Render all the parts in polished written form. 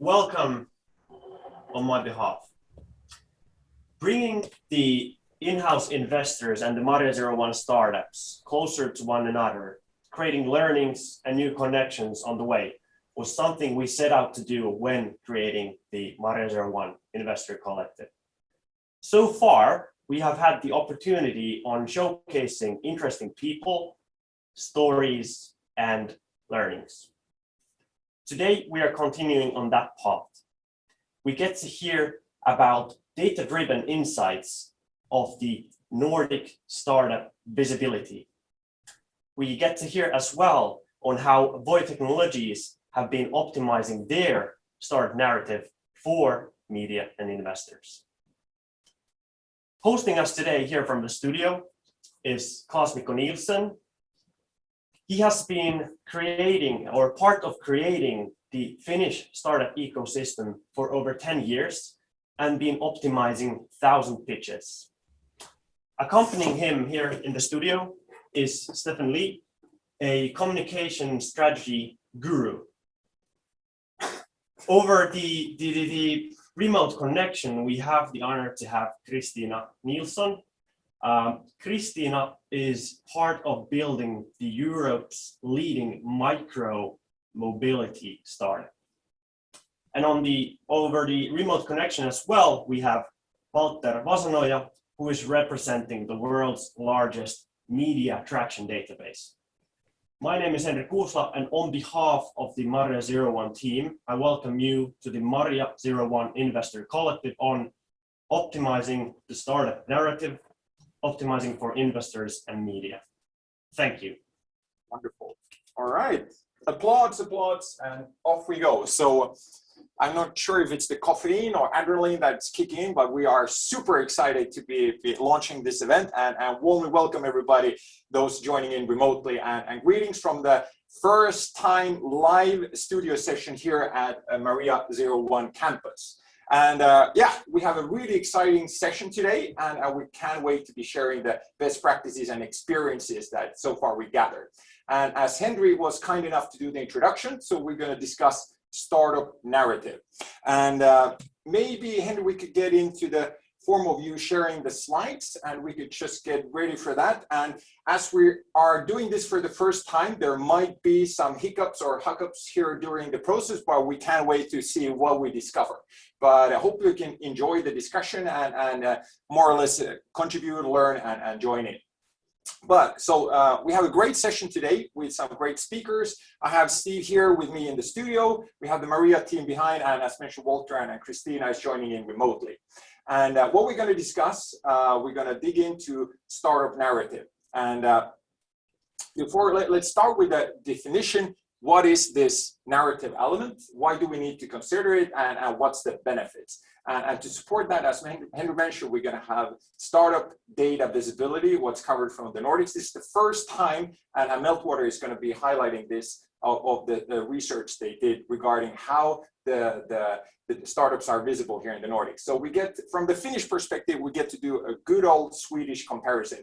Welcome on my behalf. Bringing the in-house investors and the Maria01 startups closer to one another, creating learnings and new connections on the way was something we set out to do when creating the Maria01 Investor Collective. So far, we have had the opportunity on showcasing interesting people, stories, and learnings. Today, we are continuing on that path. We get to hear about data-driven insights of the Nordic startup visibility. We get to hear as well on how Voi Technologies have been optimizing their startup narrative for media and investors. Hosting us today here from the studio is Claes Nilsson. He has been creating or part of creating the Finnish startup ecosystem for over 10 years and been optimizing 1,000 pitches. Accompanying him here in the studio is Stefan Lee, a communication strategy guru. Over the remote connection, we have the honor to have Kristina Nilsson. Kristina is part of building the Europe's leading micro mobility startup. And over the remote connection as well, we have Vasanoja, who is representing the world's largest media attraction database. My name is Henrik Kuusla, and on behalf of the Maria01 team, I welcome you to the Maria01 Investor Collective on optimizing the startup narrative, optimizing for investors and media. Thank you. Wonderful. All right. Applause, and off we go. So I'm not sure if it's the caffeine or adrenaline that's kicking in, but we are super excited to be launching this event and warmly welcome everybody, those joining in remotely, and greetings from the first time live studio session here at Maria01 campus. And yeah, we have a really exciting session today, and we can't wait to be sharing the best practices and experiences that so far we gathered. And as Henry was kind enough to do the introduction, so we're going to discuss startup narrative. And maybe, Henry, we could get into the form of you sharing the slides, and we could just get ready for that. And as we are doing this for the first time, there might be some hiccups or hiccups here during the process, but we can't wait to see what we discover. But I hope you can enjoy the discussion and more or less contribute, learn, and join in. But so we have a great session today with some great speakers. I have Steve here with me in the studio. We have the Maria team behind, and as mentioned, Walter and Kristina is joining in remotely. And what we're going to discuss, we're going to dig into startup narrative. And let's start with the definition. What is this narrative element? Why do we need to consider it? And what's the benefits? And to support that, as Henry mentioned, we're going to have startup data visibility, what's covered from the Nordics. This is the first time, and Meltwater is going to be highlighting this of the research they did regarding how the startups are visible here in the Nordics. So we get, from the Finnish perspective, we get to do a good old Swedish comparison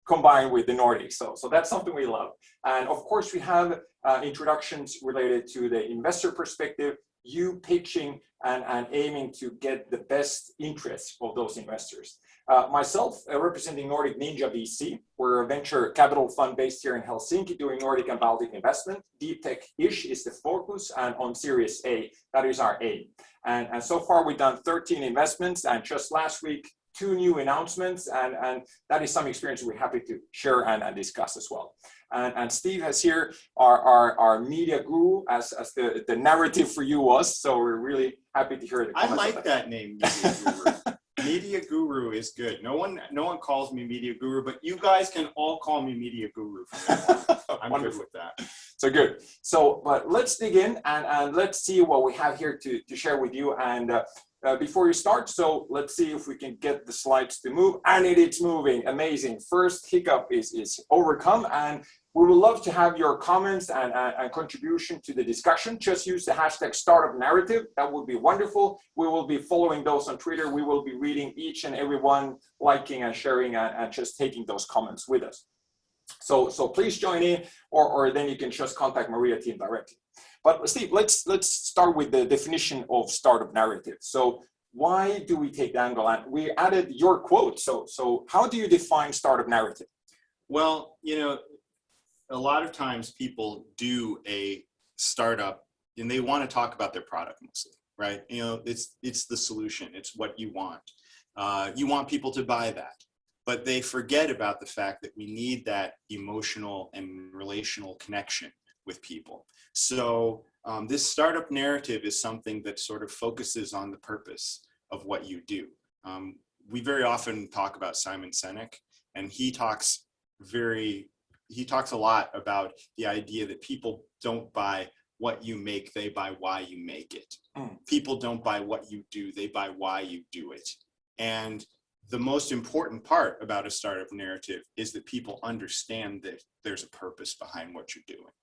combined with the Nordics. So that's something we love. And of course, we have introductions related to the investor perspective, you pitching and aiming to get the best interests of those investors. Myself, representing NordicNinja VC, we're a venture capital fund based here in Helsinki doing Nordic and Baltic investment. Deep tech-ish is the focus, and on Series A, that is our aim. And so far we've done 13 investments, and just last week, 2 new announcements, and that is some experience we're happy to share and discuss as well. And Steve has here our media guru as the narrative for you was, so we're really happy to hear the comments. I like that name, media guru. Media guru is good. No one calls me media guru, but you guys can all call me media guru from now on. I'm good with that. So good. So, but let's dig in and let's see what we have here to share with you. And before you start, so let's see if we can get the slides to move, and it's moving. Amazing. First hiccup is overcome, and we would love to have your comments and contribution to the discussion. Just use the hashtag startup narrative. That would be wonderful. We will be following those on Twitter. We will be reading each and every one, liking and sharing and just taking those comments with us. So please join in, or then you can just contact Maria team directly. But Steve, let's start with the definition of startup narrative. So why do we take the angle? And we added your quote. So how do you define startup narrative? Well, a lot of times people do a startup and they want to talk about their product mostly, right? It's the solution. It's what you want. You want people to buy that, but they forget about the fact that we need that emotional and relational connection with people. So this startup narrative is something that sort of focuses on the purpose of what you do. We very often talk about Simon Sinek, and he talks a lot about the idea that people don't buy what you make, they buy why you make it. People don't buy what you do, they buy why you do it. And the most important part about a startup narrative is that people understand that there's a purpose behind what you're doing.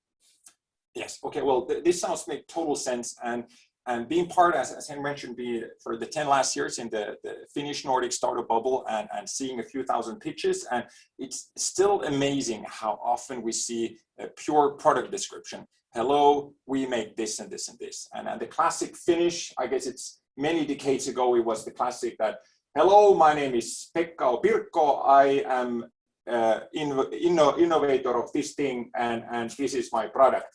Yes. Okay. Well, this sounds make total sense. And being part, as Henry mentioned, for the 10 last years in the Finnish Nordic startup bubble and seeing a few thousand pitches. And it's still amazing how often we see a pure product description. Hello, we make this and this and this. And the classic Finnish, I guess it's many decades ago, it was the classic that, hello, my name is Pekka or Pirkko. I am innovator of this thing and this is my product.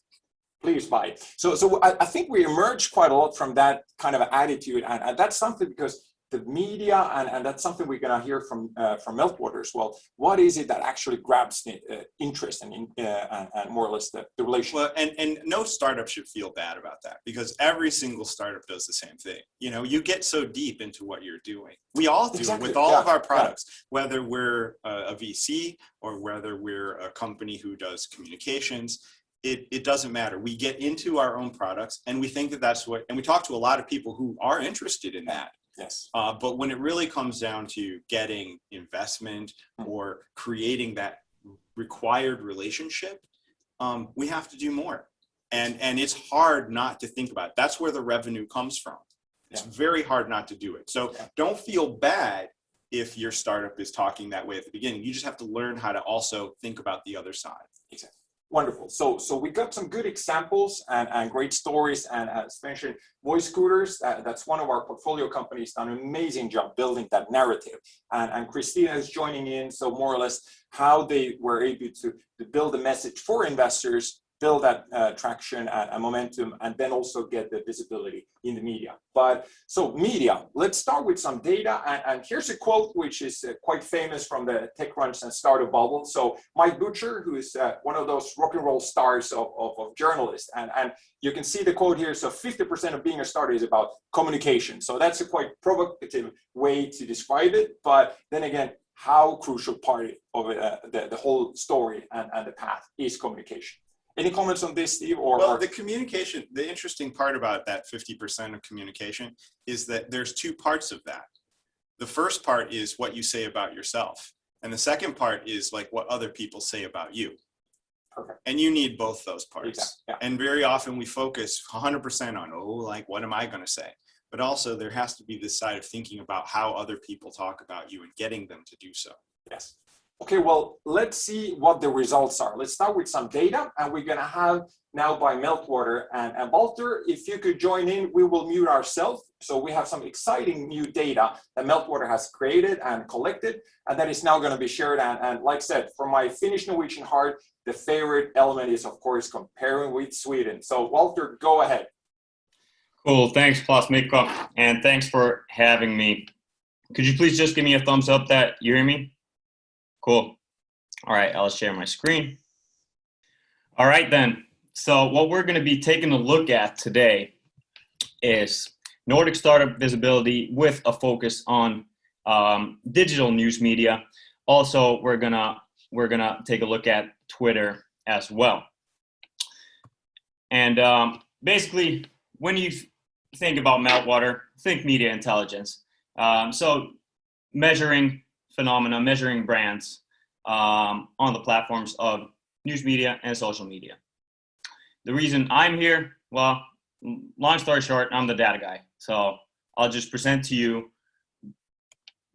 Please buy it. So I think we emerged quite a lot from that kind of attitude, and that's something because the media, and that's something we're going to hear from Meltwater as well. What is it that actually grabs the interest and more or less the relationship? Well, and no startup should feel bad about that, because every single startup does the same thing. You get so deep into what you're doing. We all do with all of our products, whether we're a VC or whether we're a company who does communications. It doesn't matter. We get into our own products and we think that that's what, and we talk to a lot of people who are interested in that. Yes. But when it really comes down to getting investment or creating that required relationship, we have to do more. And it's hard not to think about it. That's where the revenue comes from. It's very hard not to do it. So don't feel bad if your startup is talking that way at the beginning. You just have to learn how to also think about the other side. Exactly. Wonderful. So we got some good examples and great stories, and as mentioned, Voice Scooters, that's one of our portfolio companies, done an amazing job building that narrative. And Kristina is joining in, so more or less how they were able to build a message for investors, build that traction and momentum, and then also get the visibility in the media. But so media, let's start with some data. And here's a quote which is quite famous from the TechCrunch and startup bubble. So Mike Butcher, who is one of those rock and roll stars of journalists, and you can see the quote here. So 50% of being a starter is about communication. So that's a quite provocative way to describe it. But then again, how crucial part of the whole story and the path is communication. Any comments on this, Steve? Well, the communication, the interesting part about that 50% of communication is that there's two parts of that. The first part is what you say about yourself. And the second part is like what other people say about you. Perfect. And you need both those parts. Exactly. Yeah. And very often we focus 100% on, what am I going to say? But also there has to be this side of thinking about how other people talk about you and getting them to do so. Yes. Okay, well, let's see what the results are. Let's start with some data, and we're going to have now by Meltwater and Walter, if you could join in, we will mute ourselves. So we have some exciting new data that Meltwater has created and collected, and that is now going to be shared. And like I said, for my Finnish Norwegian heart, the favorite element is, of course, comparing with Sweden. So Walter, go ahead. Cool. Thanks, Claes, Mikko, and thanks for having me. Could you please just give me a thumbs up that you hear me? Cool. All right, I'll share my screen. All right, then. So what we're going to be taking a look at today is Nordic startup visibility with a focus on digital news media. Also, we're gonna take a look at Twitter as well. And basically, when you think about Meltwater, think media intelligence. So measuring phenomena, measuring brands on the platforms of news media and social media. The reason I'm here, well, long story short, I'm the data guy. So I'll just present to you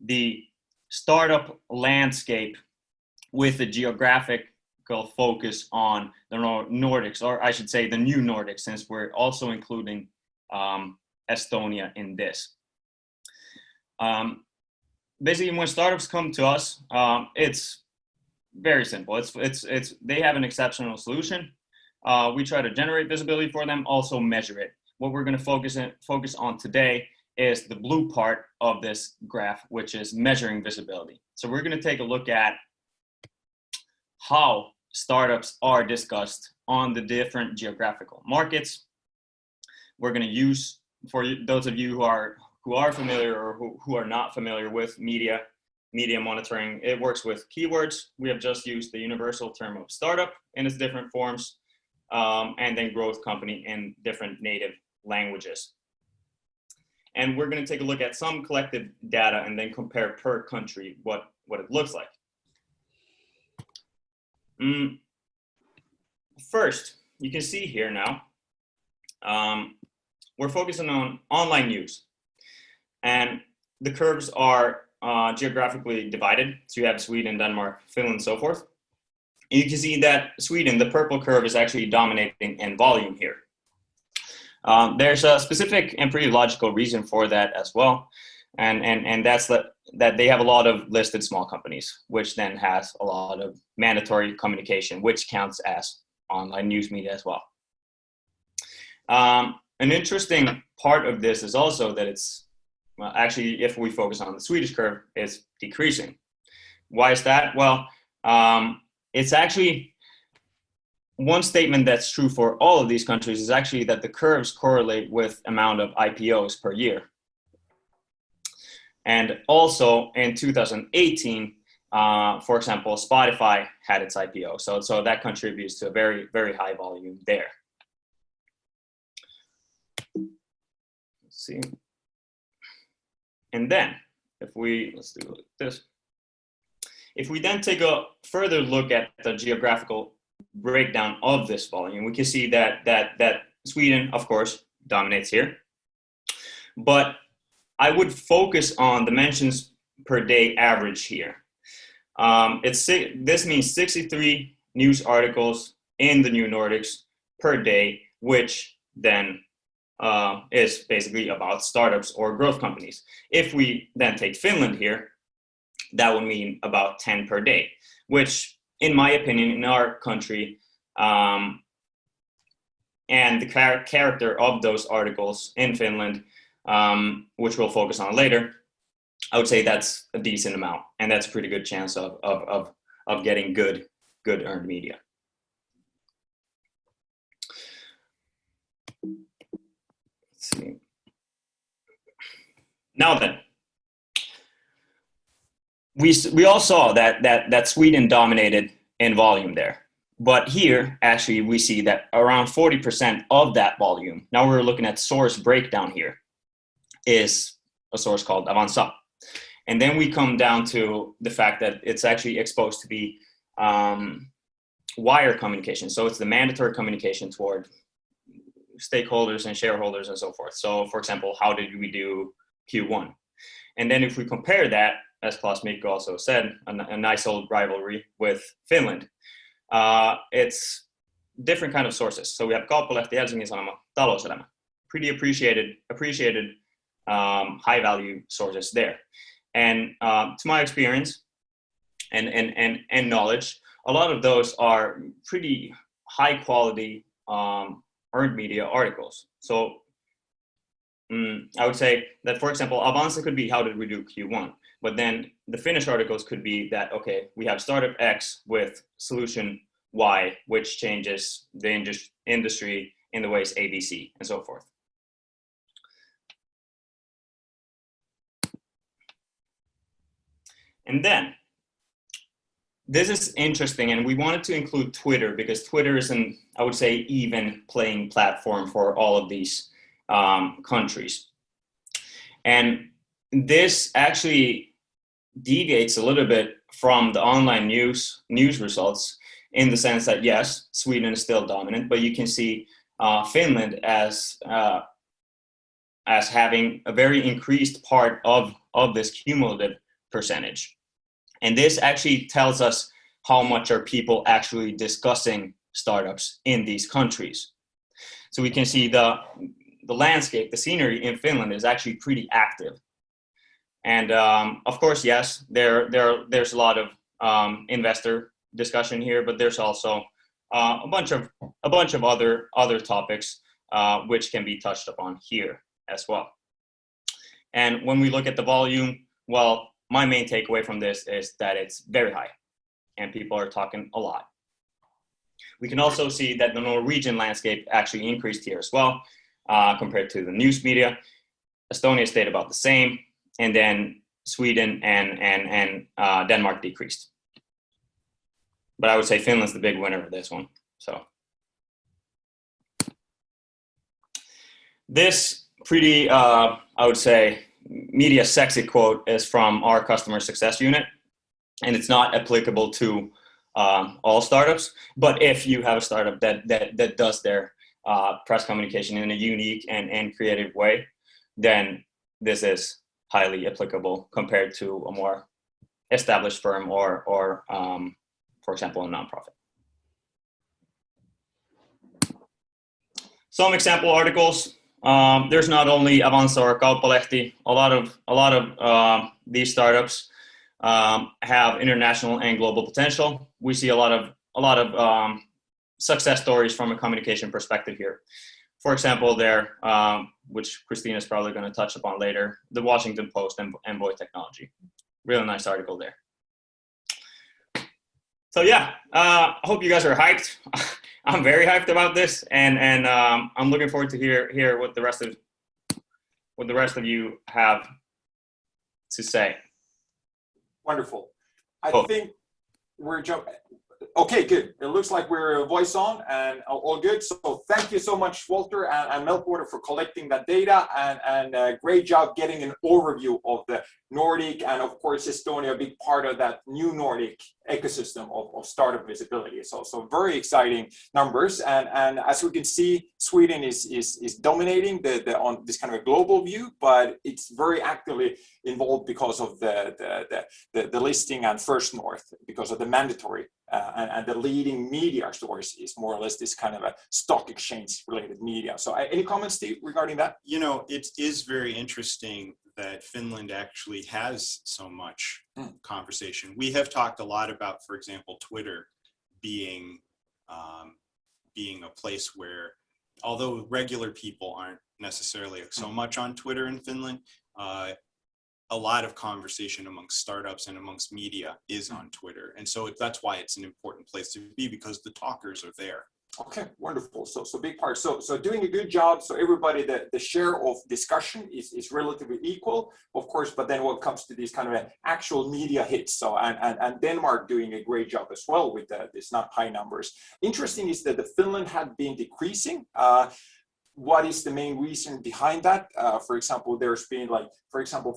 the startup landscape with the geographic focus on the Nordics, or I should say the new Nordics, since we're also including Estonia in this. Basically, when startups come to us, it's very simple. It's they have an exceptional solution. We try to generate visibility for them, also measure it. What we're going to focus on today is the blue part of this graph, which is measuring visibility. So we're going to take a look at how startups are discussed on the different geographical markets. We're going to use, for those of you who are familiar or who are not familiar with media monitoring, it works with keywords. We have just used the universal term of startup in its different forms, and then growth company in different native languages. And we're going to take a look at some collected data and then compare per country what it looks like. First, you can see here now, we're focusing on online news. And the curves are geographically divided. So you have Sweden, Denmark, Finland, and so forth. And you can see that Sweden, the purple curve, is actually dominating in volume here. There's a specific and pretty logical reason for that as well. And that's that they have a lot of listed small companies, which then has a lot of mandatory communication, which counts as online news media as well. An interesting part of this is also that it's, well, actually, if we focus on the Swedish curve, it's decreasing. Why is that? Well, it's actually one statement that's true for all of these countries is actually that the curves correlate with amount of IPOs per year. And also in 2018, for example, Spotify had its IPO. So that contributes to a very, very high volume there. Let's see. And then let's do this. If we then take a further look at the geographical breakdown of this volume, we can see that Sweden, of course, dominates here. But I would focus on the mentions per day average here. This means 63 news articles in the new Nordics per day, which then is basically about startups or growth companies. If we then take Finland here, that would mean about 10 per day, which in my opinion, in our country, and the character of those articles in Finland, which we'll focus on later, I would say that's a decent amount, and that's a pretty good chance of getting good earned media. Let's see. Now then, we all saw that Sweden dominated in volume there, but here actually we see that around 40% of that volume, now we're looking at source breakdown here, is a source called Avanza. And then we come down to the fact that it's actually exposed to be wire communication. So it's the mandatory communication toward stakeholders and shareholders and so forth. So for example, how did we do Q1? And then if we compare that, as Claes Mikko also said, a nice old rivalry with Finland, it's different kind of sources. So we have Kauppalehti, Helsingin Sanoma, Talouselämä, pretty appreciated high value sources there. And to my experience and knowledge, a lot of those are pretty high quality earned media articles. So I would say that, for example, Avanza could be how did we do Q1, but then the Finnish articles could be that, okay, we have startup X with solution Y, which changes the industry in the ways ABC and so forth. And then, this is interesting, and we wanted to include Twitter because Twitter is an, I would say, even playing platform for all of these countries. And this actually deviates a little bit from the online news results in the sense that, yes, Sweden is still dominant, but you can see Finland as having a very increased part of this cumulative percentage. And this actually tells us how much are people actually discussing startups in these countries. So we can see the landscape, the scenery in Finland is actually pretty active. And of course, yes, there's a lot of investor discussion here, but there's also a bunch of other topics which can be touched upon here as well. And when we look at the volume, well, my main takeaway from this is that it's very high and people are talking a lot. We can also see that the Norwegian landscape actually increased here as well compared to the news media. Estonia stayed about the same, and then Sweden and Denmark decreased. But I would say Finland's the big winner of this one. So this pretty, I would say, media sexy quote is from our customer success unit, and it's not applicable to all startups. But if you have a startup that does their press communication in a unique and creative way, then this is highly applicable compared to a more established firm or for example, a nonprofit. Some example articles. There's not only Avanza or Kauppalehti. A lot of these startups have international and global potential. We see a lot of success stories from a communication perspective here. For example, there, which Kristina is probably going to touch upon later, the Washington Post and Envoy Technology. Really nice article there. So yeah, I hope you guys are hyped. I'm very hyped about this, and I'm looking forward to hear what the rest of you have to say. Wonderful. I Cool. think we're jumping. Okay, good. It looks like we're voice on and all good. So thank you so much, Walter and Meltwater, for collecting that data, and great job getting an overview of the Nordic, and of course Estonia, a big part of that new Nordic ecosystem of startup visibility. So very exciting numbers, and as we can see, Sweden is dominating on this kind of a global view, but it's very actively involved because of the listing and First North, because of the mandatory and the leading media source is more or less this kind of a stock exchange related media. So any comments, Steve, regarding that? You know, it is very interesting that Finland actually has so much conversation. We have talked a lot about, for example, Twitter being a place where, although regular people aren't necessarily so much on Twitter in Finland, a lot of conversation amongst startups and amongst media is on Twitter. And so that's why it's an important place to be, because the talkers are there. Okay, wonderful. So big part. So doing a good job. So everybody, the share of discussion is relatively equal, of course. But then when it comes to these kind of actual media hits, so and Denmark doing a great job as well with this not high numbers. Interesting is that the Finland had been decreasing. What is the main reason behind that? For example, there's been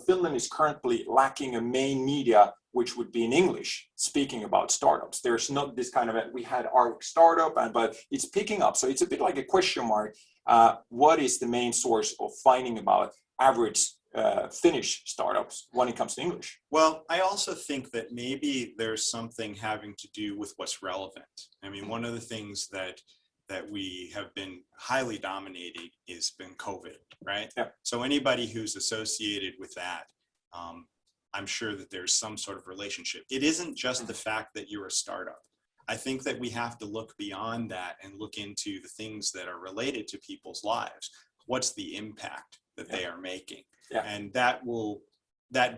Finland is currently lacking a main media which would be in English, speaking about startups. There's not this kind of we had our startup, but it's picking up. So it's a bit like a question mark. What is the main source of finding about average Finnish startups when it comes to English? Well, I also think that maybe there's something having to do with what's relevant. I mean, one of the things that we have been highly dominating has been COVID, right? Yeah. So anybody who's associated with that, I'm sure that there's some sort of relationship. It isn't just the fact that you're a startup. I think that we have to look beyond that and look into the things that are related to people's lives. What's the impact that they are making? Yeah. And that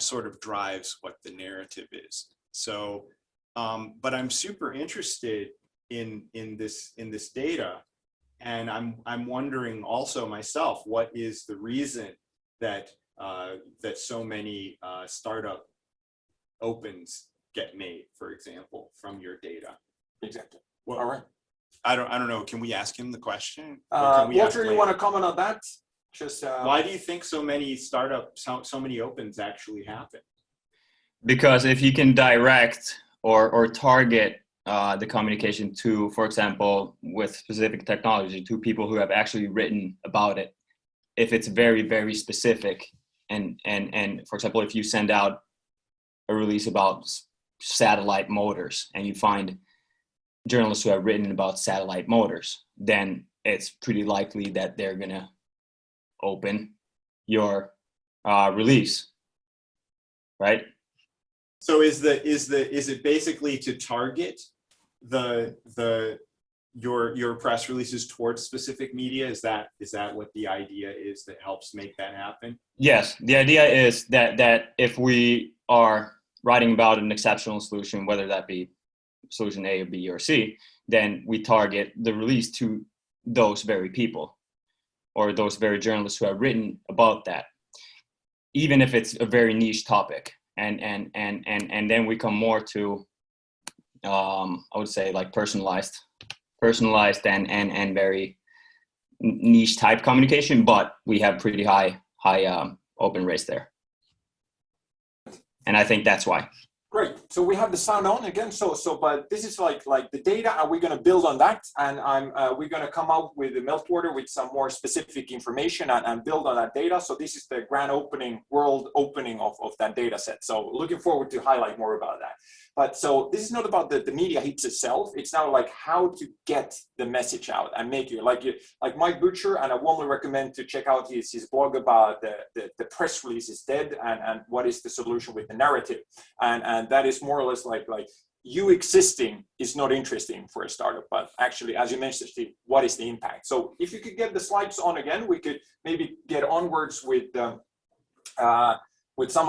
sort of drives what the narrative is. So, but I'm super interested in this data, and I'm wondering also myself, what is the reason that so many startup opens get made, for example, from your data? Exactly. Well, all right. I don't know. Can we ask him the question? Or can we Walter, you want to comment on that? Just why do you think so many startups, so many opens actually happen? Because if you can direct or target the communication to, for example, with specific technology, to people who have actually written about it, if it's very, very specific, and for example, if you send out a release about satellite motors, and you find journalists who have written about satellite motors, then it's pretty likely that they're going to open your release, right? So is it basically to target your press releases towards specific media? Is that what the idea is that helps make that happen? Yes, the idea is that if we are writing about an exceptional solution, whether that be solution A or B or C, then we target the release to those very people or those very journalists who have written about that, even if it's a very niche topic. And then we come more to, I would say, like personalized and very niche type communication, but we have pretty high open rates there. And I think that's why. Great. So we have the sound on again. But this is like the data, and we're going to build on that. And we're going to come out with the Meltwater with some more specific information and build on that data. So this is the grand opening, world opening of that data set. So looking forward to highlight more about that. But so this is not about the media hits itself. It's now like how to get the message out and make it like Mike Butcher. And I warmly recommend to check out his blog about the press release is dead and what is the solution with the narrative. And that is more or less like you existing is not interesting for a startup, but actually, as you mentioned, Steve, what is the impact? So if you could get the slides on again, we could maybe get onwards with some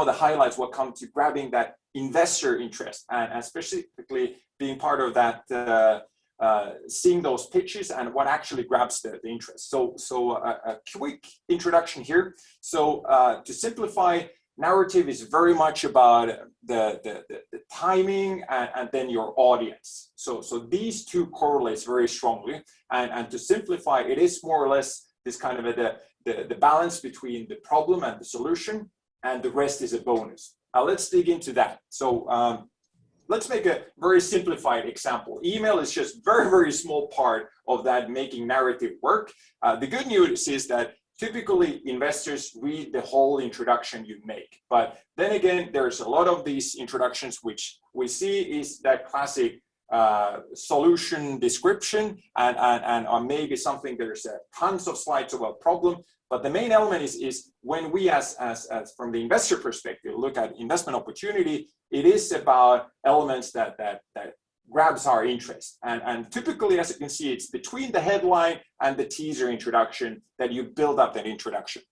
of the highlights, what come to grabbing that investor interest and specifically being part of that, seeing those pitches and what actually grabs the interest. So a quick introduction here. So to simplify, narrative is very much about the timing and then your audience. So these two correlates very strongly. And to simplify, it is more or less this kind of the balance between the problem and the solution, and the rest is a bonus. Now let's dig into that. So let's make a very simplified example. Email is just very, very small part of that making narrative work. The good news is that typically investors read the whole introduction you make. But then again, there's a lot of these introductions which we see is that classic solution description and maybe something there's tons of slides about a problem. But the main element is when we as from the investor perspective look at investment opportunity, it is about elements that grabs our interest. And typically, as you can see, it's between the headline and the teaser introduction that you build up that introduction.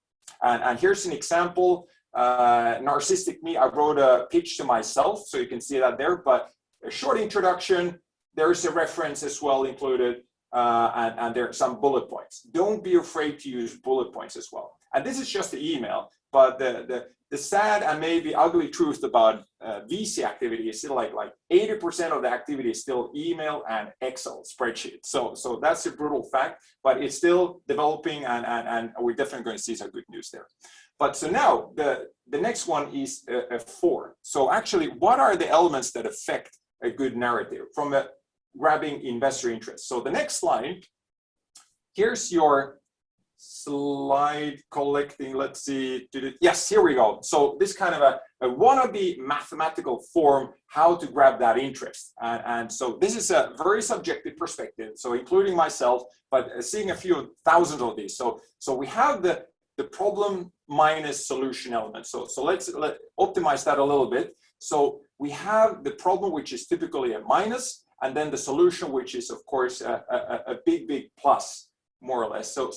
And here's an example, narcissistic me, I wrote a pitch to myself, so you can see that there, but a short introduction, there's a reference as well included, and there are some bullet points. Don't be afraid to use bullet points as well. And this is just the email, but the sad and maybe ugly truth about VC activity is still like 80% of the activity is still email and Excel spreadsheet. So that's a brutal fact, but it's still developing and we're definitely going to see some good news there. But so now the next one is a 4. So actually, what are the elements that affect a good narrative from a grabbing investor interest? So the next slide, here's your slide collecting, let's see, yes, here we go. So this kind of a wannabe mathematical form, how to grab that interest. And so this is a very subjective perspective, so including myself, but seeing a few thousand of these. So we have the problem minus solution element. So let's optimize that a little bit. So we have the problem, which is typically a minus, and then the solution, which is of course a big plus, more or less. So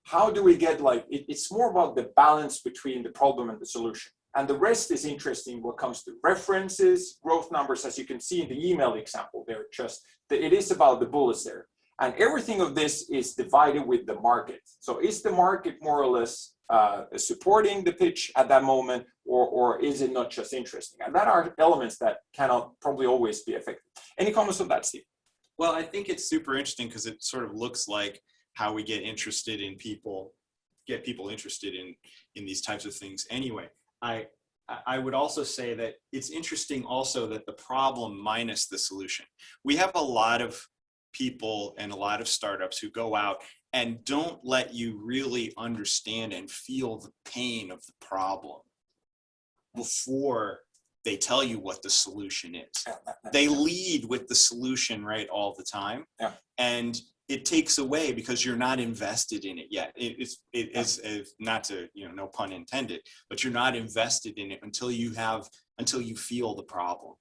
how do we get it's more about the balance between the problem and the solution. And the rest is interesting what comes to references, growth numbers, as you can see in the email example there, it is about the bullets there. And everything of this is divided with the market. So is the market more or less supporting the pitch at that moment, or is it not just interesting? And that are elements that cannot probably always be effective. Any comments on that, Steve? Well, I think it's super interesting because it sort of looks like how we get interested in people, get people interested in these types of things anyway. I would also say that it's interesting also that the problem minus the solution. We have a lot of people and a lot of startups who go out and don't let you really understand and feel the pain of the problem before they tell you what the solution is. They lead with the solution, right, all the time. Yeah. And it takes away because you're not invested in it yet. It is not to, no pun intended, but you're not invested in it until you feel the problem.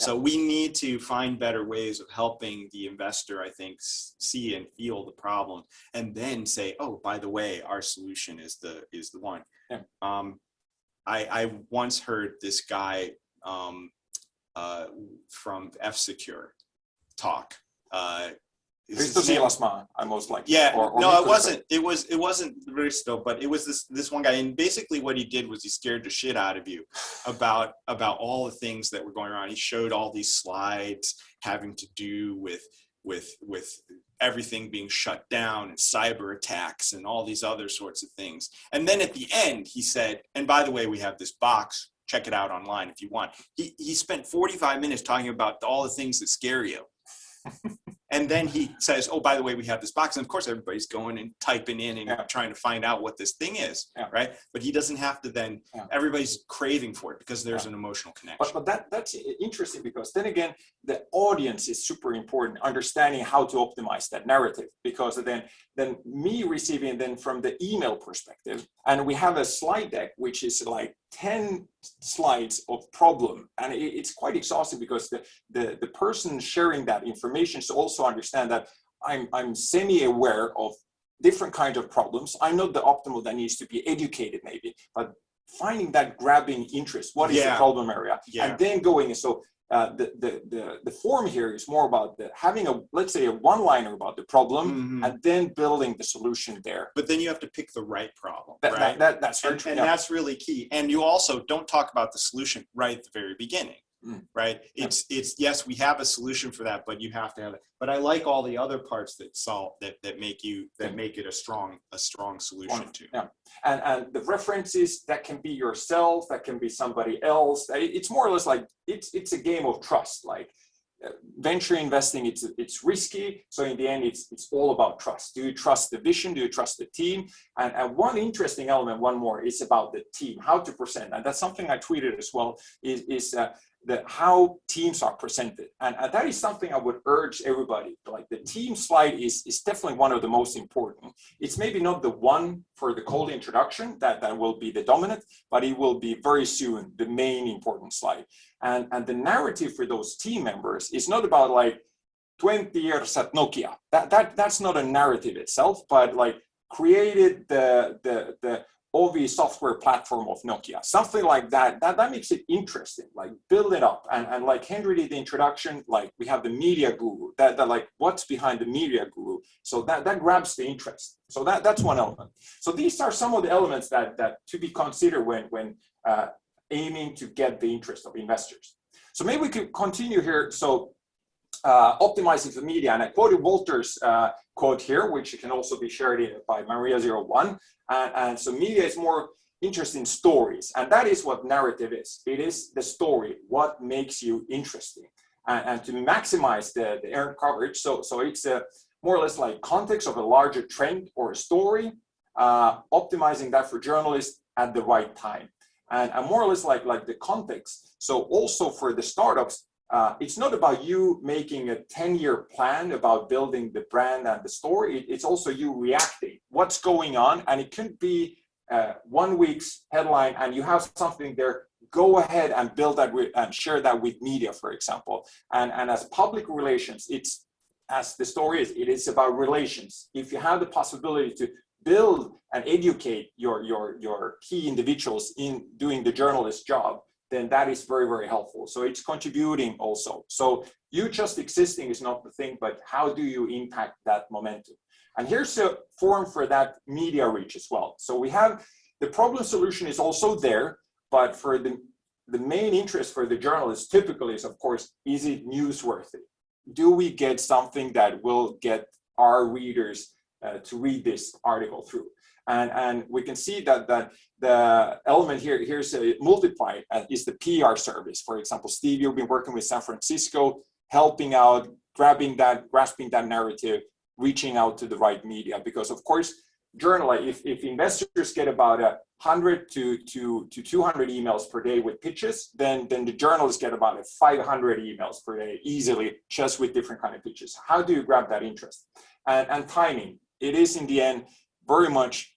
So we need to find better ways of helping the investor, I think, see and feel the problem, and then say, oh, by the way, our solution is the one. Yeah. I once heard this guy from F-Secure talk. I most likely. Yeah, or no, Mikko it wasn't. It wasn't Risto, but it was this one guy. And basically, what he did was he scared the shit out of you about all the things that were going on. He showed all these slides having to do with everything being shut down and cyber attacks and all these other sorts of things. And then at the end, he said, "And by the way, we have this box. Check it out online if you want." He spent 45 minutes talking about all the things that scare you. And then he says, oh, by the way, we have this box. And of course, everybody's going and typing in and trying to find out what this thing is, right? But he doesn't have to then, everybody's craving for it because there's an emotional connection. But that's interesting, because then again, the audience is super important, understanding how to optimize that narrative, because then me receiving then from the email perspective, and we have a slide deck, which is like 10 slides of problem, and it's quite exhausting, because the person sharing that information should also understand that I'm semi-aware of different kinds of problems. I'm not the optimal that needs to be educated maybe, but finding that grabbing interest, what is the problem area, and then going. So the form here is more about having let's say a one-liner about the problem, and then building the solution there. But then you have to pick the right problem, right? That's very true. And that's really key. And you also don't talk about the solution right at the very beginning. Right. It's yes, we have a solution for that, but you have to have it. But I like all the other parts that make it a strong solution too. Yeah. And the references, that can be yourself, that can be somebody else. It's more or less like it's a game of trust. Like venture investing, it's risky. So in the end, it's all about trust. Do you trust the vision? Do you trust the team? And one interesting element, one more, is about the team, how to present. And that's something I tweeted as well, is how teams are presented. And that is something I would urge everybody. Like the team slide is definitely one of the most important. It's maybe not the one for the cold introduction that will be the dominant, but it will be very soon the main important slide. And the narrative for those team members is not about like 20 years at Nokia. That's not a narrative itself, but like created the OV software platform of Nokia, something like that. That makes it interesting, like build it up. And like Henry did the introduction, like we have the media guru, that like what's behind the media guru. So that grabs the interest. So that's one element. So these are some of the elements that to be considered when aiming to get the interest of investors. So maybe we could continue here. So optimizing the media, and I quoted Walter's quote here, which can also be shared by Maria01. And so media is more interested in stories, and that is what narrative is. It is the story, what makes you interesting, and to maximize the earned coverage. So it's more or less like context of a larger trend or a story, optimizing that for journalists at the right time, and more or less like the context. So also for the startups, it's not about you making a 10-year plan about building the brand and the story. It's also you reacting. What's going on? And it could be 1 week's headline, and you have something there. Go ahead and build that and share that with media, for example. And as public relations, it's as the story is. It is about relations. If you have the possibility to build and educate your key individuals in doing the journalist job, then that is very, very helpful. So it's contributing also. So you just existing is not the thing, but how do you impact that momentum? And here's a form for that media reach as well. So we have the problem solution is also there, but for the main interest for the journalist typically is, of course, is it newsworthy? Do we get something that will get our readers to read this article through? And we can see that the element here's a multiply is the PR service. For example, Steve, you've been working with San Francisco, helping out, grasping that narrative, reaching out to the right media, because of course journal, if investors get about 100 to 200 emails per day with pitches, then the journalists get about 500 emails per day easily, just with different kind of pitches. How do you grab that interest? And timing. It is in the end very much,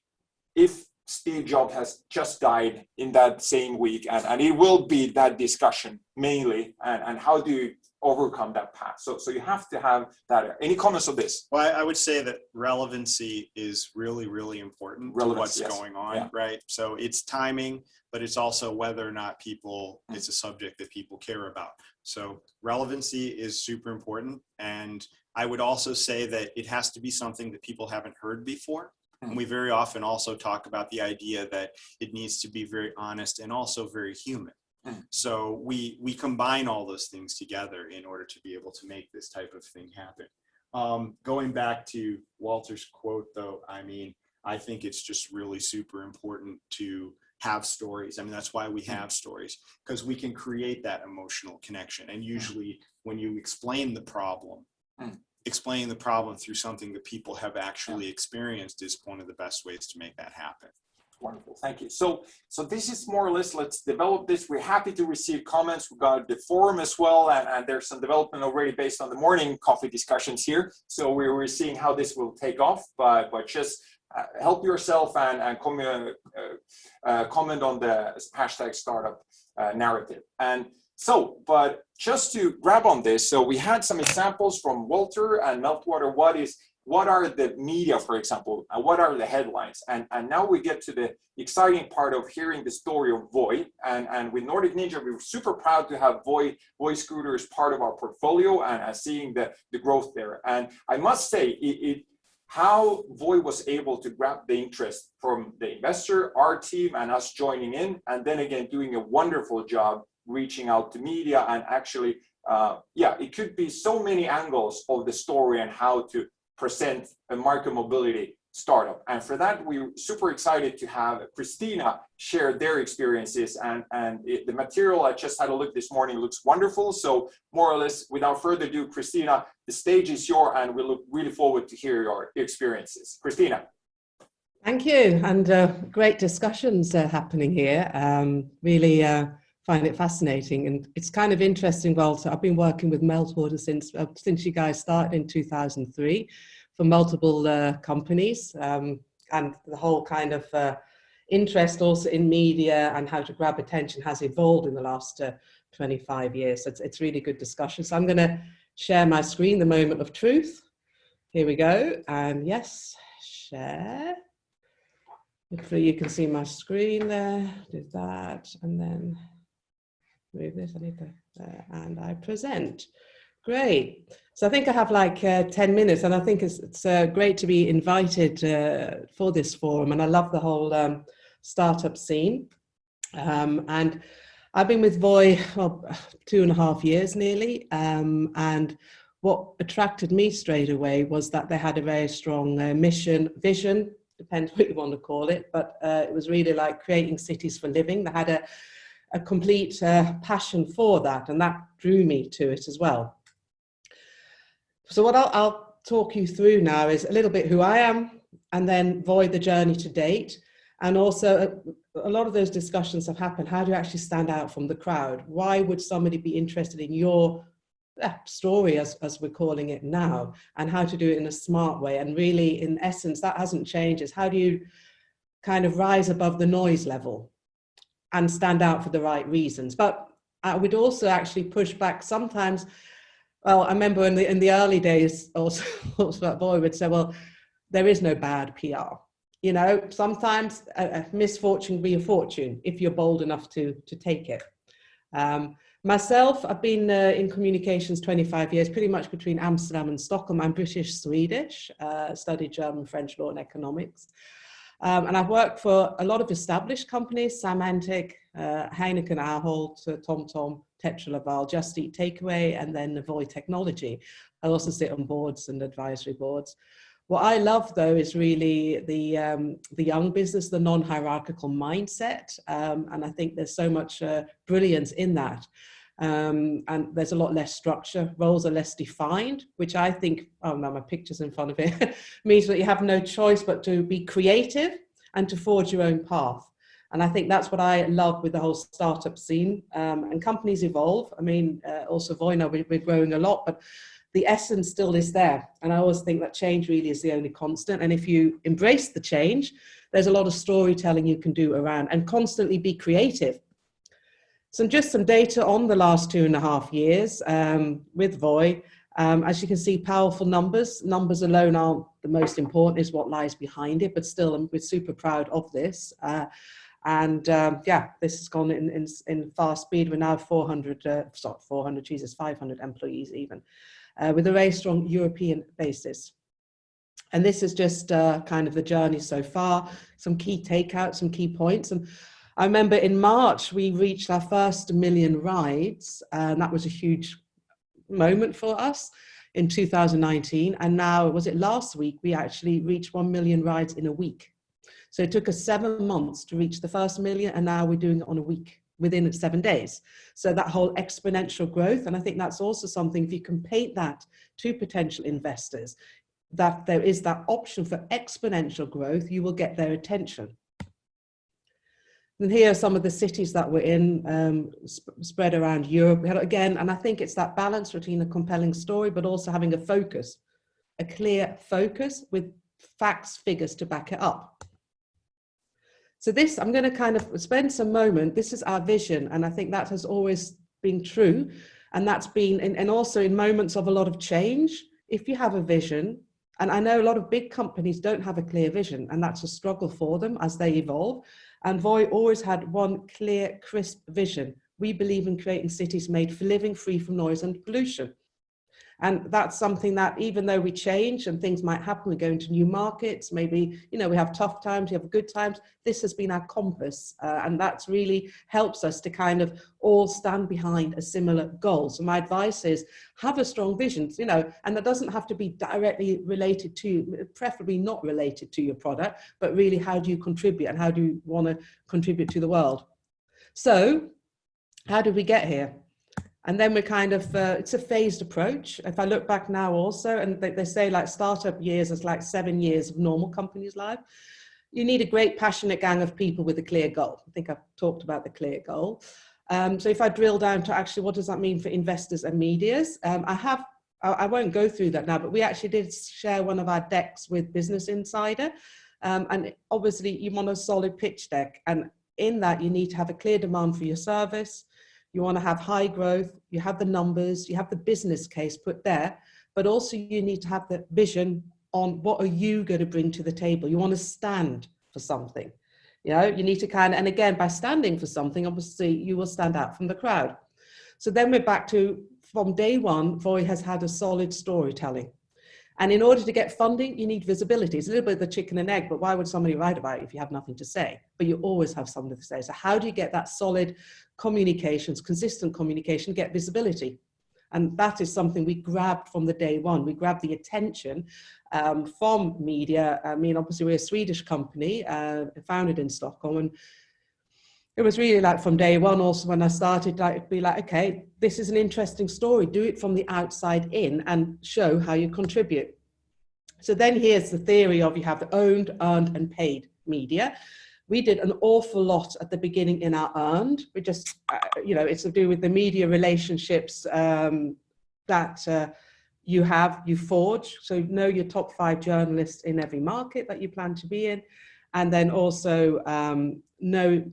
if Steve Jobs has just died in that same week, and it will be that discussion mainly, and how do you overcome that path? So you have to have that. Any comments on this? Well, I would say that relevancy is really, really important to what's going on, right? So it's timing, but it's also whether or not it's a subject that people care about. So relevancy is super important. And I would also say that it has to be something that people haven't heard before. And we very often also talk about the idea that it needs to be very honest and also very human. So we combine all those things together in order to be able to make this type of thing happen. Going back to Walter's quote, though, I mean, I think it's just really super important to have stories. I mean, that's why we have stories, because we can create that emotional connection. And usually when you explain the problem through something that people have actually experienced is one of the best ways to make that happen. Wonderful, thank you. So this is more or less, let's develop this. We're happy to receive comments. We've got the forum as well, and there's some development already based on the morning coffee discussions here. So we're seeing how this will take off, but just help yourself and comment on the hashtag startup narrative. And so, but just to grab on this, so we had some examples from Walter and Meltwater. What are the media, for example, and what are the headlines? And now we get to the exciting part of hearing the story of Voi. And with NordicNinja, we're super proud to have Voi Scooter as part of our portfolio and seeing the growth there. And I must say, how Voi was able to grab the interest from the investor, our team, and us joining in, and then again, doing a wonderful job reaching out to media and actually, it could be so many angles of the story and how to present a micromobility startup. And for that, we're super excited to have Kristina share their experiences. And the material, I just had a look this morning, looks wonderful. So more or less, without further ado, Kristina, the stage is yours, and we look really forward to hear your experiences. Kristina. Thank you. And great discussions happening here. Really find it fascinating. And it's kind of interesting, Walter. I've been working with Meltwater since you guys started in 2003 for multiple companies. And the whole kind of interest also in media and how to grab attention has evolved in the last 25 years. So it's really good discussion. So I'm going to share my screen, the moment of truth. Here we go. And yes, share. Hopefully you can see my screen there. Do that. And then move this. I need to, and I present. Great. So I think I have like 10 minutes, and I think it's great to be invited for this forum. And I love the whole startup scene. And I've been with Voi 2.5 years nearly. And what attracted me straight away was that they had a very strong mission, vision, depends what you want to call it, but it was really like creating cities for living. They had a complete passion for that, and that drew me to it as well. So what I'll talk you through now is a little bit who I am, and then Voi, the journey to date. And also a lot of those discussions have happened. How do you actually stand out from the crowd? Why would somebody be interested in your story, as we're calling it now, and how to do it in a smart way? And really, in essence, that hasn't changed. It's how do you kind of rise above the noise level and stand out for the right reasons? But I would also actually push back sometimes. Well, I remember in the early days, also that boy would say, well, there is no bad PR. You know, sometimes a misfortune be a fortune if you're bold enough to take it. Myself, I've been in communications 25 years, pretty much between Amsterdam and Stockholm. I'm British Swedish, studied German, French law and economics. And I've worked for a lot of established companies, Symantec, Heineken, Ahold, TomTom, Tetra Laval, Just Eat Takeaway, and then Voi Technology. I also sit on boards and advisory boards. What I love, though, is really the young business, the non-hierarchical mindset. And I think there's so much brilliance in that. And there's a lot less structure. Roles are less defined, which I think, oh no, my picture's in front of it, means that you have no choice but to be creative and to forge your own path. And I think that's what I love with the whole startup scene. And companies evolve. I mean, also Voina, we're growing a lot, but the essence still is there. And I always think that change really is the only constant. And if you embrace the change, there's a lot of storytelling you can do around and constantly be creative. So just some data on the last 2.5 years with Voi. As you can see, powerful numbers. Numbers alone aren't the most important, is what lies behind it, but still we're super proud of this. Yeah, this has gone in fast speed. We're now 500 employees even, with a very strong European basis. And this is just kind of the journey so far, some key takeouts, some key points. And I remember in March, we reached our first 1 million rides, and that was a huge moment for us in 2019. And now, was it last week, we actually reached 1 million rides in a week. So it took us 7 months to reach the first 1 million, and now we're doing it on a week, within 7 days. So that whole exponential growth, and I think that's also something, if you can paint that to potential investors, that there is that option for exponential growth, you will get their attention. And here are some of the cities that we're in, spread around Europe. Again, and I think it's that balance between a compelling story, but also having a focus, a clear focus with facts, figures to back it up. So this, I'm going to kind of spend some moment, this is our vision, and I think that has always been true. And that's been, and also in moments of a lot of change, if you have a vision, and I know a lot of big companies don't have a clear vision, and that's a struggle for them as they evolve. And Voi always had one clear, crisp vision. We believe in creating cities made for living, free from noise and pollution. And that's something that, even though we change and things might happen, we go into new markets, maybe, you know, we have tough times, we have good times, this has been our compass. And that's really helps us to kind of all stand behind a similar goal. So my advice is have a strong vision, you know, and that doesn't have to be directly related to, preferably not related to your product, but really how do you contribute and how do you want to contribute to the world? So how did we get here? And then we're kind of, it's a phased approach. If I look back now also, and they say like startup years is like 7 years of normal companies' life. You need a great passionate gang of people with a clear goal. I think I've talked about the clear goal. So if I drill down to actually what does that mean for investors and medias? I won't go through that now, but we actually did share one of our decks with Business Insider. And obviously you want a solid pitch deck. And in that you need to have a clear demand for your service. You want to have high growth, you have the numbers, you have the business case put there, but also you need to have the vision on what are you going to bring to the table. You want to stand for something. You know, you need to kind of, and again, by standing for something, obviously you will stand out from the crowd. So then we're back to, from day one, Voi has had a solid storytelling. And in order to get funding, you need visibility. It's a little bit of the chicken and egg, but why would somebody write about it if you have nothing to say? But you always have something to say. So how do you get that solid communications, consistent communication, get visibility? And that is something we grabbed from the day one. We grabbed the attention from media. I mean, obviously we're a Swedish company, founded in Stockholm, and it was really like from day one also when I started, like, be like, okay, this is an interesting story. Do it from the outside in and show how you contribute. So then here's the theory of you have the owned, earned and paid media. We did an awful lot at the beginning in our earned. We just, you know, it's to do with the media relationships that you forge. So know your top 5 journalists in every market that you plan to be in. And then also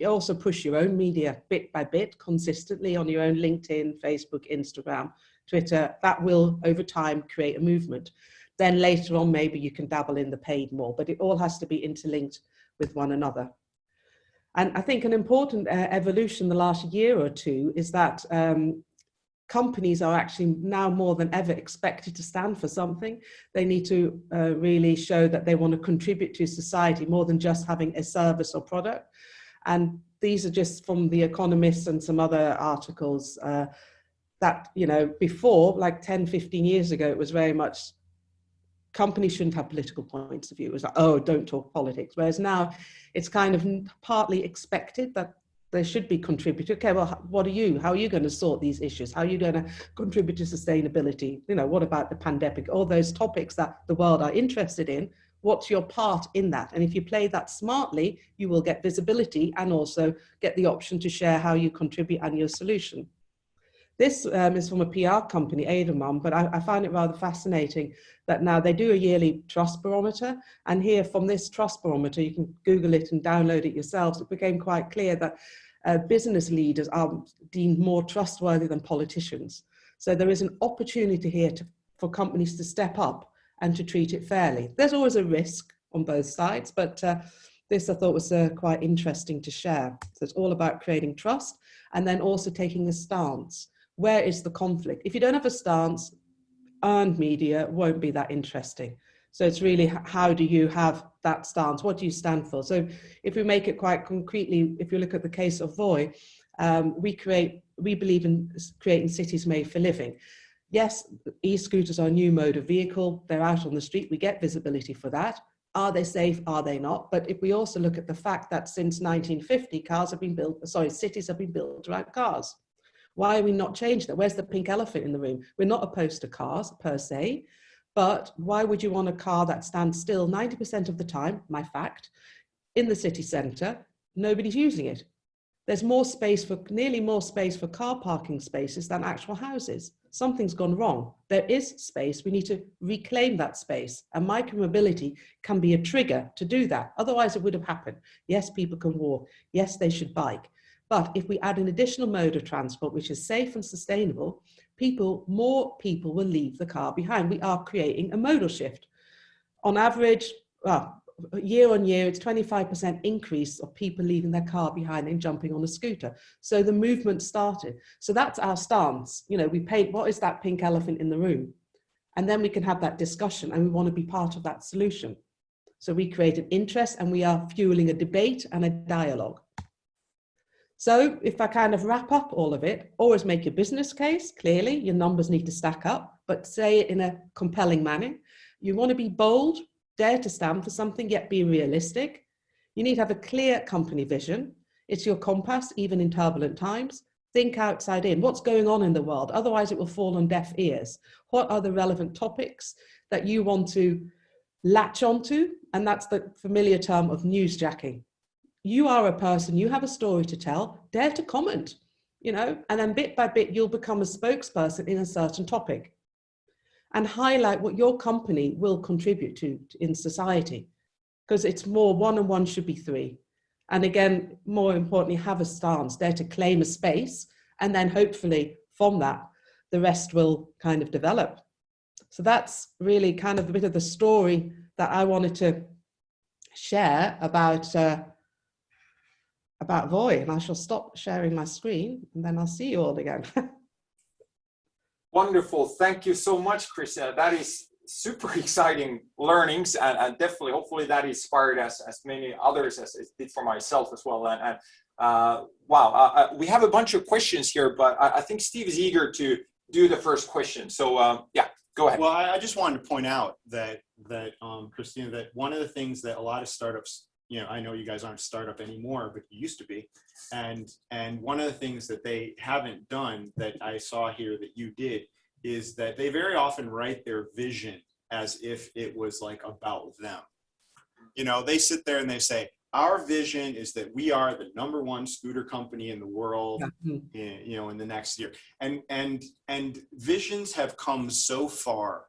also push your own media bit by bit, consistently on your own LinkedIn, Facebook, Instagram, Twitter. That will, over time, create a movement. Then later on, maybe you can dabble in the paid more, but it all has to be interlinked with one another. And I think an important evolution the last year or two is that companies are actually now more than ever expected to stand for something. They need to really show that they want to contribute to society more than just having a service or product. And these are just from The Economist and some other articles that, you know, before, like 10, 15 years ago, it was very much companies shouldn't have political points of view. It was like, oh, don't talk politics. Whereas now it's kind of partly expected that There should be contributors. Okay, well, how are you going to sort these issues? How are you going to contribute to sustainability? You know, what about the pandemic? All those topics that the world are interested in. What's your part in that? And if you play that smartly, you will get visibility and also get the option to share how you contribute and your solution. This is from a PR company, Edelman, but I find it rather fascinating that now they do a yearly trust barometer. And here from this trust barometer, you can Google it and download it yourselves. It became quite clear that business leaders are deemed more trustworthy than politicians. So there is an opportunity here for companies to step up and to treat it fairly. There's always a risk on both sides, but this I thought was quite interesting to share. So it's all about creating trust and then also taking a stance. Where is the conflict? If you don't have a stance, earned media won't be that interesting. So it's really, how do you have that stance? What do you stand for? So if we make it quite concretely, if you look at the case of Voi, we believe in creating cities made for living. Yes, e-scooters are a new mode of vehicle. They're out on the street. We get visibility for that. Are they safe? Are they not? But if we also look at the fact that since 1950, cities have been built around cars. Why are we not changing that? Where's the pink elephant in the room? We're not opposed to cars per se, but why would you want a car that stands still 90% of the time, my fact, in the city centre? Nobody's using it. There's nearly more space for car parking spaces than actual houses. Something's gone wrong. There is space. We need to reclaim that space. And micromobility can be a trigger to do that. Otherwise, it would have happened. Yes, people can walk. Yes, they should bike. But if we add an additional mode of transport, which is safe and sustainable, more people will leave the car behind. We are creating a modal shift. On average, year on year, it's 25% increase of people leaving their car behind and jumping on a scooter. So the movement started. So that's our stance. You know, we paint, what is that pink elephant in the room? And then we can have that discussion, and we want to be part of that solution. So we created interest, and we are fueling a debate and a dialogue. So if I kind of wrap up all of it, always make your business case. Clearly, your numbers need to stack up, but say it in a compelling manner. You want to be bold, dare to stand for something, yet be realistic. You need to have a clear company vision. It's your compass, even in turbulent times. Think outside in. What's going on in the world? Otherwise, it will fall on deaf ears. What are the relevant topics that you want to latch onto? And that's the familiar term of newsjacking. You are a person, you have a story to tell, dare to comment, you know, and then bit by bit, you'll become a spokesperson in a certain topic and highlight what your company will contribute to in society, because it's more 1 and 1 should be 3. And again, more importantly, have a stance, dare to claim a space, and then hopefully from that, the rest will kind of develop. So that's really kind of a bit of the story that I wanted to share about Voi, and I shall stop sharing my screen and then I'll see you all again. Wonderful. Thank you so much, Kristina. That is super exciting learnings, and definitely, hopefully that inspired as many others as it did for myself as well. And wow, we have a bunch of questions here, but I think Steve is eager to do the first question. So yeah, go ahead. Well, I just wanted to point out that Kristina, that one of the things that a lot of startups, you know, I know you guys aren't a startup anymore, but you used to be. And one of the things that they haven't done that I saw here that you did is that they very often write their vision as if it was like about them. You know, they sit there and they say, our vision is that we are the #1 scooter company in the world, in the next year. And visions have come so far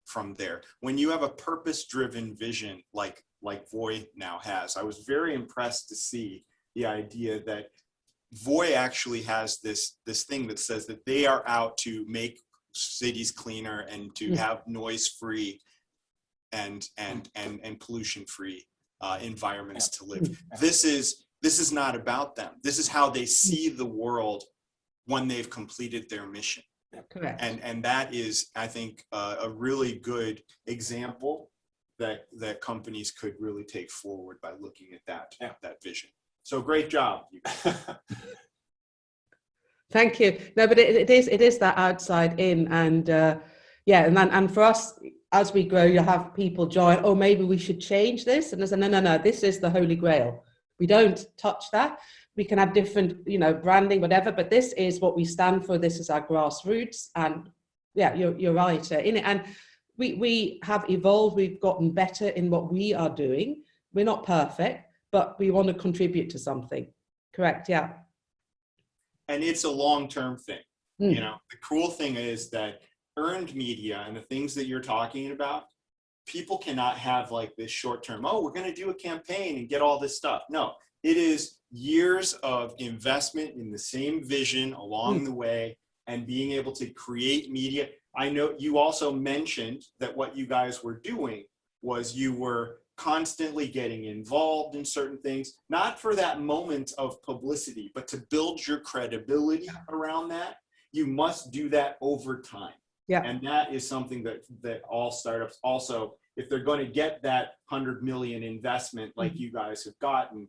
from there. When you have a purpose-driven vision like Voi now has, I was very impressed to see the idea that Voi actually has this thing that says that they are out to make cities cleaner and to have noise-free and pollution-free environments to live. This is not about them. This is how they see the world when they've completed their mission. Correct. And that is, I think, a really good example that companies could really take forward by looking at that vision. So great job. Thank you. No, but it is that outside in, and and for us, as we grow, you have people join, oh, maybe we should change this. And I say, no, this is the Holy Grail. We don't touch that. we can have different, you know, branding, whatever, but this is what we stand for. This is our grassroots. And yeah, you're right in it. And we have evolved. We've gotten better in what we are doing. We're not perfect, but we want to contribute to something. Correct. Yeah. And it's a long-term thing. You know, the cool thing is that earned media and the things that you're talking about, people cannot have like this short-term, oh, we're going to do a campaign and get all this stuff. No, it is years of investment in the same vision along the way and being able to create media. I know you also mentioned that what you guys were doing was you were constantly getting involved in certain things, not for that moment of publicity, but to build your credibility around that. You must do that over time. Yeah. And that is something that all startups also, if they're going to get that 100 million investment like you guys have gotten,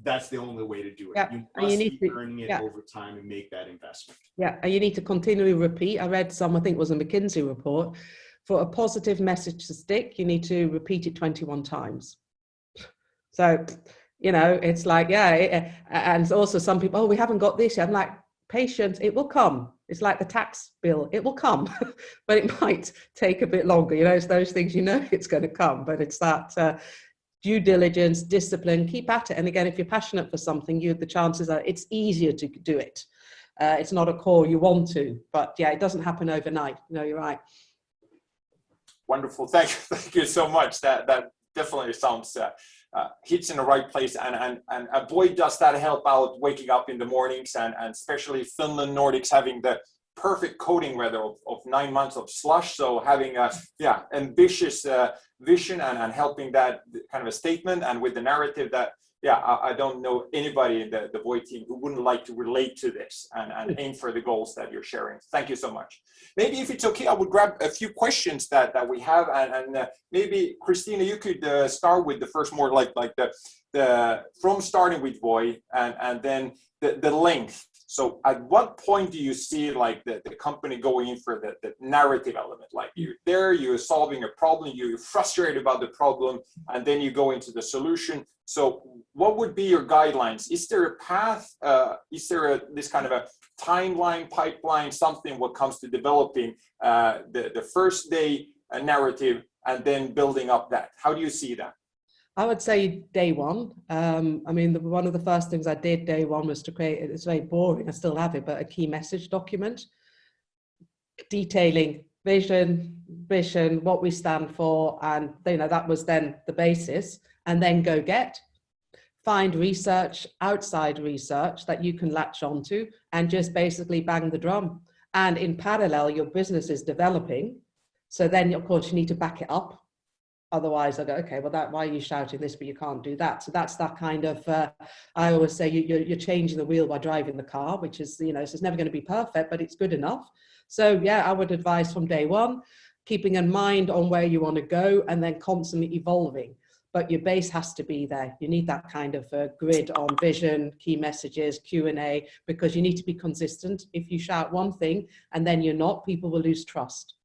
that's the only way to do it. Yeah. You And must you need keep to, earning it over time and make that investment. Yeah, and you need to continually repeat. I read some, I think it was a McKinsey report, for a positive message to stick, you need to repeat it 21 times. So, you know, it's like, yeah, and also some people, oh, we haven't got this yet. I'm like, patience, it will come. It's like the tax bill, it will come, but it might take a bit longer. You know, it's those things, you know, it's going to come, but it's that due diligence, discipline, keep at it. And again, if you're passionate for something, the chances are it's easier to do it. It's not a core you want to, but yeah, it doesn't happen overnight. No, you're right. Wonderful. Thank you so much. That definitely sounds hits in the right place, and boy, does that help out waking up in the mornings, and especially Finland Nordics having the perfect coating weather of 9 months of slush. So having a ambitious vision and helping that kind of a statement, and with the narrative that I don't know anybody in the Voi team who wouldn't like to relate to this and aim for the goals that you're sharing. Thank you so much. Maybe if it's okay, I would grab a few questions that we have, and maybe Kristina, you could start with the first, more like the from starting with Voi and then the length. So at what point do you see like the company going in for the narrative element? Like you're solving a problem, you're frustrated about the problem, and then you go into the solution. So what would be your guidelines? Is there a path? Is there this kind of a timeline, pipeline, something what comes to developing the first day narrative and then building up that? How do you see that? I would say day one. I mean, one of the first things I did day one was to create, it's very boring, I still have it, but a key message document detailing vision, what we stand for, and you know, that was then the basis. And then find research, outside research that you can latch onto, and just basically bang the drum. And in parallel, your business is developing. So then, of course, you need to back it up. Otherwise, I go, okay, well, why are you shouting this, but you can't do that? So that's that kind of, I always say you're changing the wheel by driving the car, which is, you know, it's never going to be perfect, but it's good enough. So yeah, I would advise from day one, keeping in mind on where you want to go and then constantly evolving. But your base has to be there. You need that kind of grid on vision, key messages, Q&A, because you need to be consistent. If you shout one thing and then you're not, people will lose trust.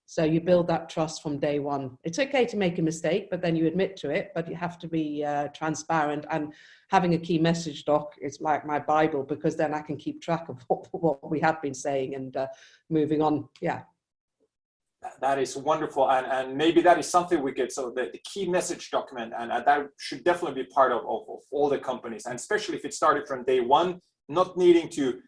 So you build that trust from day one. It's okay to make a mistake, but then you admit to it, but you have to be transparent. And having a key message doc is like my Bible, because then I can keep track of what we have been saying and moving on. Yeah. That is wonderful, and maybe that is something we get. So the key message document, and that should definitely be part of all the companies, and especially if it started from day one, not needing to,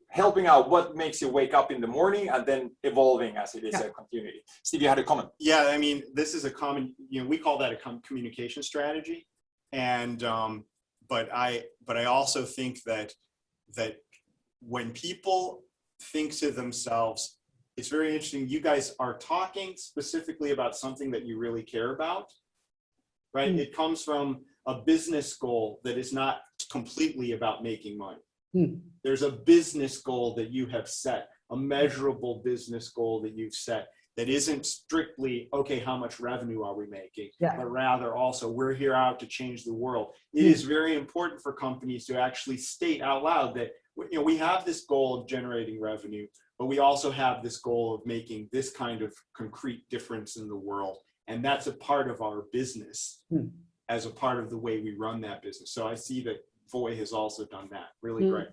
helping out what makes you wake up in the morning, and then evolving as it is a continuity. Steve, you had a comment. Yeah, I mean, this is a common, you know, we call that a communication strategy, and but I also think that when people think to themselves, it's very interesting. You guys are talking specifically about something that you really care about, right? It comes from a business goal that is not completely about making money. There's a business goal that you have set, a measurable business goal that you've set that isn't strictly, okay, how much revenue are we making? But rather also, we're here out to change the world. It is very important for companies to actually state out loud that, you know, we have this goal of generating revenue, but we also have this goal of making this kind of concrete difference in the world. And that's a part of our business as a part of the way we run that business. So I see that Voy has also done that. Really great.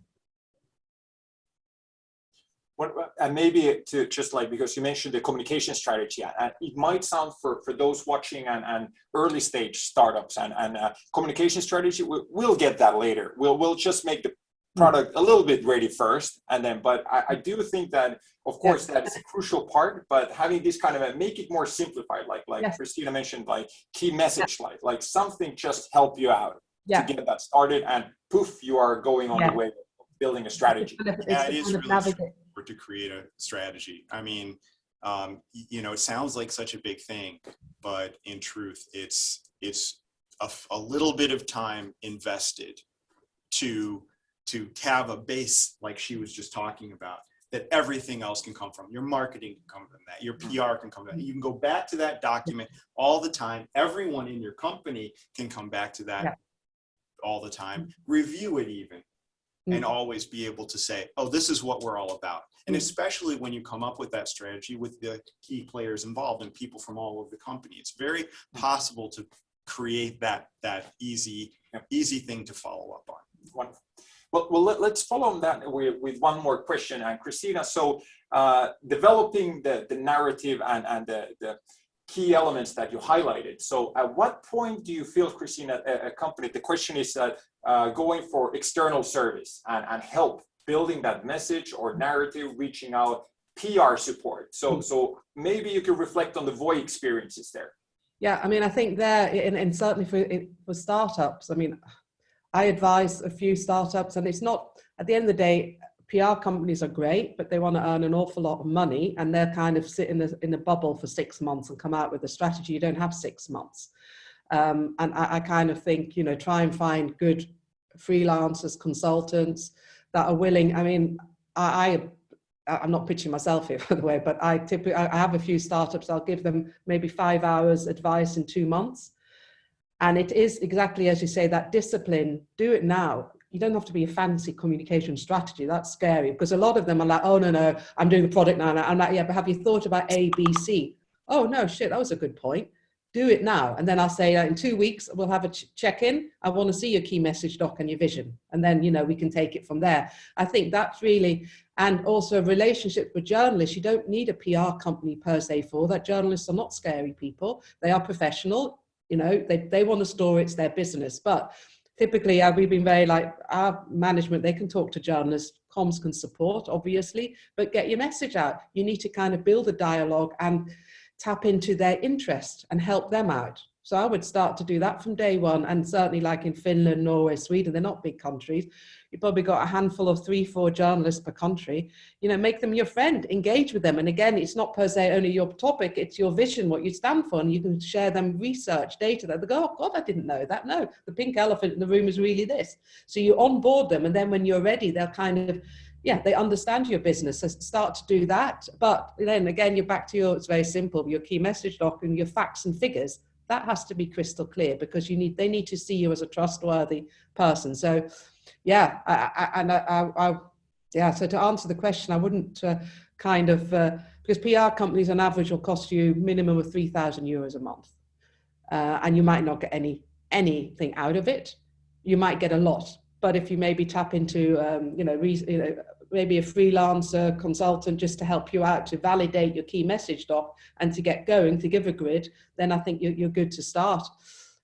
And maybe to just like, because you mentioned the communication strategy, and it might sound for those watching and early stage startups and communication strategy, we'll get that later. We'll just make the product a little bit ready first, and then, but I do think that, of course, that is a crucial part, but having this kind of make it more simplified, like Kristina mentioned, like key message, like something just help you out to get that started, and poof, you are going on the way of building a strategy. Yeah, it is really straightforward to create a strategy. I mean, you know, it sounds like such a big thing, but in truth, it's a little bit of time invested to have a base, like she was just talking about, that everything else can come from. Your marketing can come from that. Your PR can come from that. You can go back to that document all the time. Everyone in your company can come back to that all the time. Review it even. And always be able to say, oh, this is what we're all about. And especially when you come up with that strategy with the key players involved and people from all over the company, it's very possible to create that easy thing to follow up on. Wonderful. Well, let's follow on that with one more question. And Kristina, so developing the narrative and the key elements that you highlighted. So at what point do you feel, Kristina, a company, the question is going for external service and help building that message or narrative, reaching out, PR support. So maybe you could reflect on the Voy experiences there. Yeah, I mean, I think there, and certainly for startups, I mean, I advise a few startups, and it's not, at the end of the day, PR companies are great, but they want to earn an awful lot of money, and they're kind of sit in a bubble for 6 months and come out with a strategy. You don't have 6 months. And I kind of think, you know, try and find good freelancers, consultants that are willing. I mean, I'm not pitching myself here, by the way, but I have a few startups. I'll give them maybe 5 hours advice in 2 months. And it is exactly as you say, that discipline, do it now. You don't have to be a fancy communication strategy. That's scary because a lot of them are like, oh, no, I'm doing the product now. I'm like, yeah, but have you thought about A, B, C? Oh, no, shit, that was a good point. Do it now. And then I'll say in 2 weeks, we'll have a check-in. I want to see your key message doc and your vision. And then, you know, we can take it from there. I think that's really, and also relationships with journalists. You don't need a PR company per se for that. Journalists are not scary people. They are professional. You know, they want a story, it's their business. But typically, we've been very like, our management, they can talk to journalists, comms can support, obviously, but get your message out. You need to kind of build a dialogue and tap into their interest and help them out. So I would start to do that from day one. And certainly like in Finland, Norway, Sweden, they're not big countries. You've probably got a handful of 3-4 journalists per country. You know, make them your friend, engage with them. And again, it's not per se only your topic, it's your vision, what you stand for. And you can share them research, data that they go, oh God, I didn't know that. No, the pink elephant in the room is really this. So you onboard them. And then when you're ready, they'll kind of, yeah, they understand your business. So start to do that. But then again, you're back to your, it's very simple, your key message doc and your facts and figures. That has to be crystal clear because they need to see you as a trustworthy person. So, yeah, So to answer the question, I wouldn't because PR companies on average will cost you minimum of €3,000 a month, and you might not get anything out of it. You might get a lot, but if you maybe tap into maybe a freelancer consultant just to help you out to validate your key message doc and to get going, to give a grid, then I think you're good to start.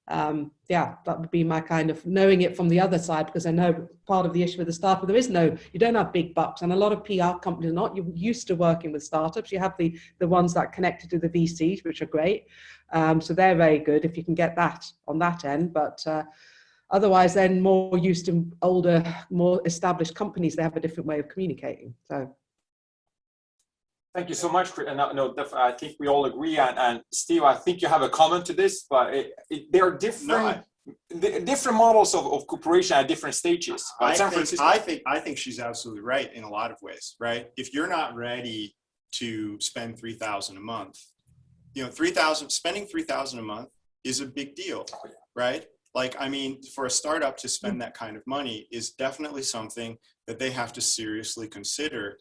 That would be my kind of knowing it from the other side, because I know part of the issue with the startup, you don't have big bucks, and a lot of PR companies are not. You're used to working with startups. You have the ones that are connected to the VCs, which are great. So they're very good if you can get that on that end, but otherwise, then more used to older, more established companies, they have a different way of communicating. So, thank you so much. No, I think we all agree. And Steve, I think you have a comment to this, but there are different models of cooperation at different stages. I think she's absolutely right in a lot of ways. Right? If you're not ready to spend $3,000 a month, you know, spending $3,000 a month is a big deal, right? Like, I mean, for a startup to spend that kind of money is definitely something that they have to seriously consider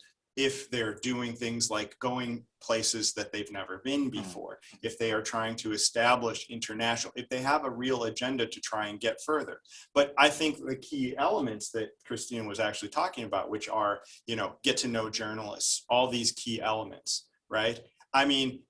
if they're doing things like going places that they've never been before, if they are trying to establish international, if they have a real agenda to try and get further. But I think the key elements that Kristina was actually talking about, which are, you know, get to know journalists, all these key elements, right? I mean,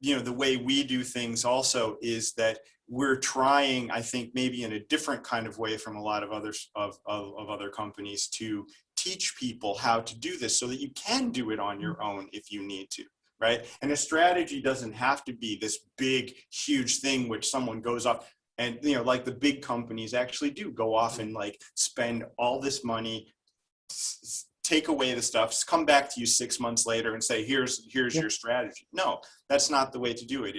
you know, the way we do things also is that we're trying, I think, maybe in a different kind of way from a lot of others of other companies to teach people how to do this so that you can do it on your own if you need to, right? And a strategy doesn't have to be this big, huge thing which someone goes off and, you know, like the big companies actually do go off and like spend all this money, take away the stuff, come back to you 6 months later and say, here's your strategy. No, that's not the way to do it.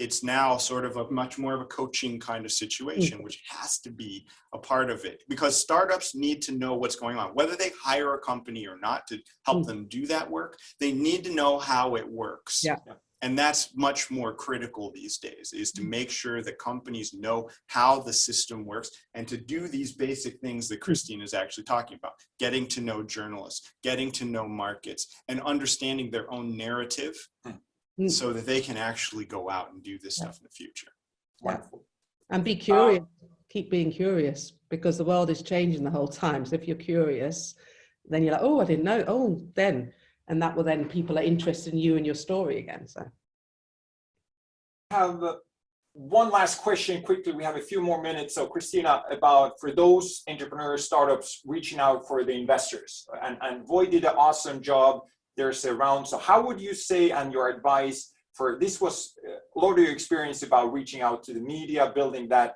It's now sort of a much more of a coaching kind of situation, which has to be a part of it, because startups need to know what's going on, whether they hire a company or not to help them do that work. They need to know how it works. Yeah. And that's much more critical these days, is to make sure that companies know how the system works and to do these basic things that Kristina is actually talking about, getting to know journalists, getting to know markets, and understanding their own narrative so that they can actually go out and do this stuff in the future. Wonderful. And be curious, keep being curious, because the world is changing the whole time. So if you're curious, then you're like, oh, I didn't know. Oh, then. And that will then, people are interested in you and your story again. So I have one last question quickly. We have a few more minutes. So Kristina, about for those entrepreneurs, startups reaching out for the investors, and Voi did an awesome job. There's a round. So how would you say, and your advice for this was a lot of your experience about reaching out to the media, building that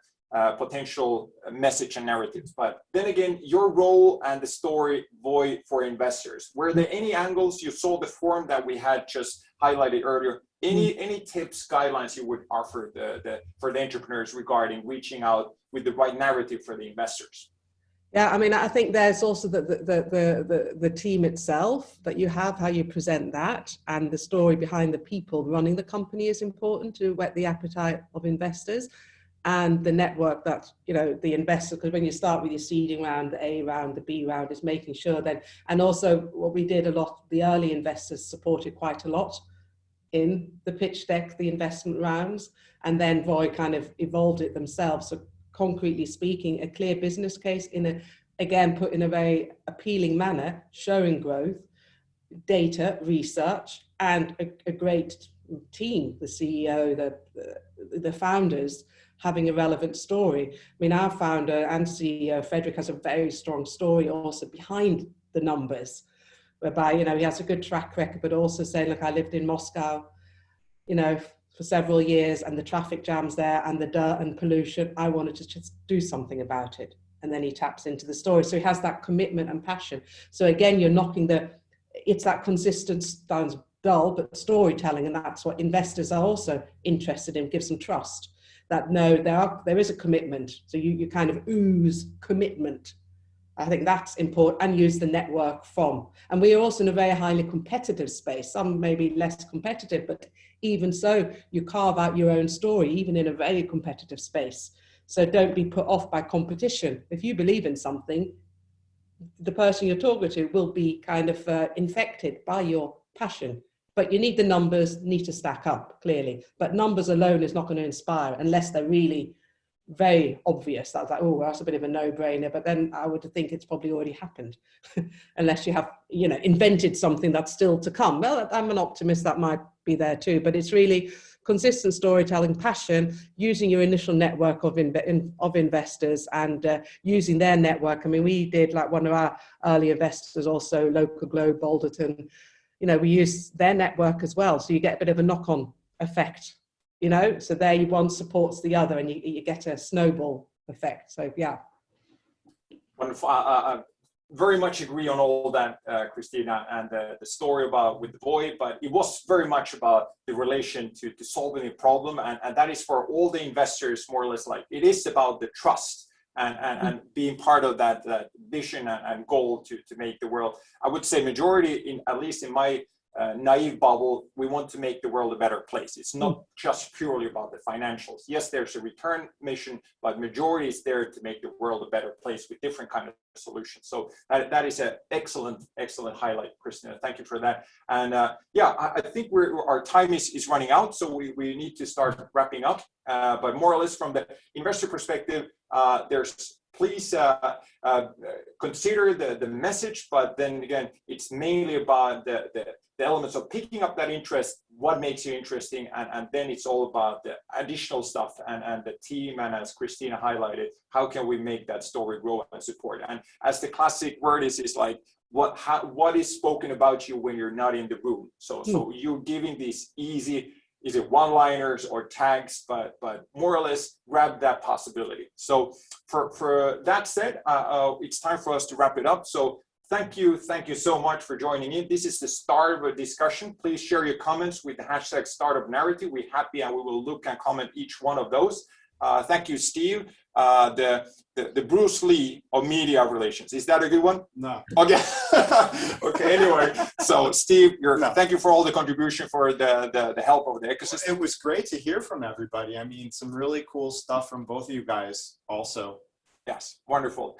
potential message and narratives. But then again, your role and the story Voi for investors. Were there any angles? You saw the form that we had just highlighted earlier. Any tips, guidelines you would offer for the entrepreneurs regarding reaching out with the right narrative for the investors? yeah, I mean, I think there's also the team itself that you have, how you present that, and the story behind the people running the company is important to whet the appetite of investors. And the network that, you know, the investor, because when you start with your seeding round, the A round, the B round, is making sure then, and also what we did a lot, the early investors supported quite a lot in the pitch deck, the investment rounds, and then Voi kind of evolved it themselves. So concretely speaking, a clear business case put in a very appealing manner, showing growth, data, research, and a great team, the CEO, the founders, having a relevant story. I mean, our founder and CEO, Frederick, has a very strong story also behind the numbers, whereby, you know, he has a good track record, but also saying, look, I lived in Moscow, you know, for several years, and the traffic jams there and the dirt and pollution, I wanted to just do something about it. And then he taps into the story. So he has that commitment and passion. So again, you're knocking it's that consistent, sounds dull, but storytelling, and that's what investors are also interested in, gives them trust. That no, there is a commitment. So you kind of ooze commitment. I think that's important, and use the network from. And we are also in a very highly competitive space. Some may be less competitive, but even so, you carve out your own story, even in a very competitive space. So don't be put off by competition. If you believe in something, the person you're talking to will be kind of infected by your passion. But you need the numbers, need to stack up, clearly. But numbers alone is not going to inspire unless they're really very obvious. That's like, oh, that's a bit of a no-brainer. But then I would think it's probably already happened, unless you have, you know, invented something that's still to come. Well, I'm an optimist, that might be there too. But it's really consistent storytelling, passion, using your initial network of investors, and using their network. I mean, we did, like, one of our early investors, also Local Globe, Balderton, you know, we use their network as well. So you get a bit of a knock-on effect, you know, so there one supports the other, and you get a snowball effect. So, yeah. Wonderful. I very much agree on all that, Kristina, and the story about with the Voi, but it was very much about the relation to solving a problem. And that is for all the investors, more or less, like, it is about the trust. And being part of that vision and goal to make the world, I would say majority, at least in my naive bubble. We want to make the world a better place. It's not just purely about the financials. Yes, there's a return mission, but majority is there to make the world a better place with different kind of solutions. So that is an excellent highlight, Kristina. Thank you for that. And I think our time is running out, so we need to start wrapping up. But more or less from the investor perspective, please consider the message, but then again, it's mainly about the elements of picking up that interest, what makes you interesting, and then it's all about the additional stuff and the team, and as Kristina highlighted, how can we make that story grow and support? And as the classic word is like, what is spoken about you when you're not in the room? So you're giving these easy, is it one-liners or tags, but more or less grab that possibility. So for that said, it's time for us to wrap it up. So thank you so much for joining in. This is the start of a discussion. Please share your comments with the hashtag #StartupNarrative. We're happy and we will look and comment each one of those. Thank you, Steve. The Bruce Lee of media relations. Is that a good one? No. Okay. Okay. Anyway, so Steve, thank you for all the contribution, for the help of the ecosystem. It was great to hear from everybody. I mean, some really cool stuff from both of you guys also. Yes, wonderful.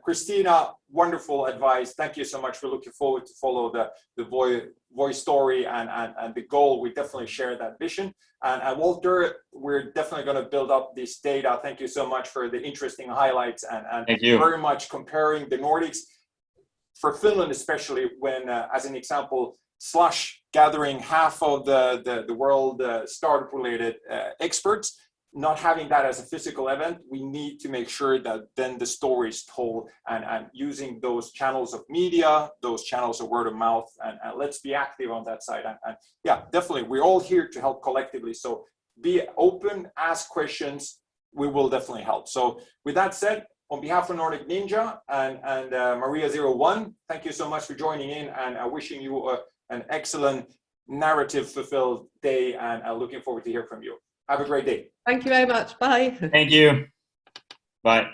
Kristina, wonderful advice. Thank you so much. We're looking forward to follow the voice story and the goal. We definitely share that vision. And Walter, we're definitely going to build up this data. Thank you so much for the interesting highlights and very much comparing the Nordics, for Finland especially, when, as an example, Slush gathering half of the world startup-related experts. Not having that as a physical event, we need to make sure that then the story is told and using those channels of media, those channels of word of mouth, and let's be active on that side. And yeah, definitely, we're all here to help collectively. So be open, ask questions, we will definitely help. So with that said, on behalf of NordicNinja and Maria01, thank you so much for joining in, and wishing you an excellent narrative-fulfilled day, and looking forward to hear from you. Have a great day. Thank you very much. Bye. Thank you. Bye.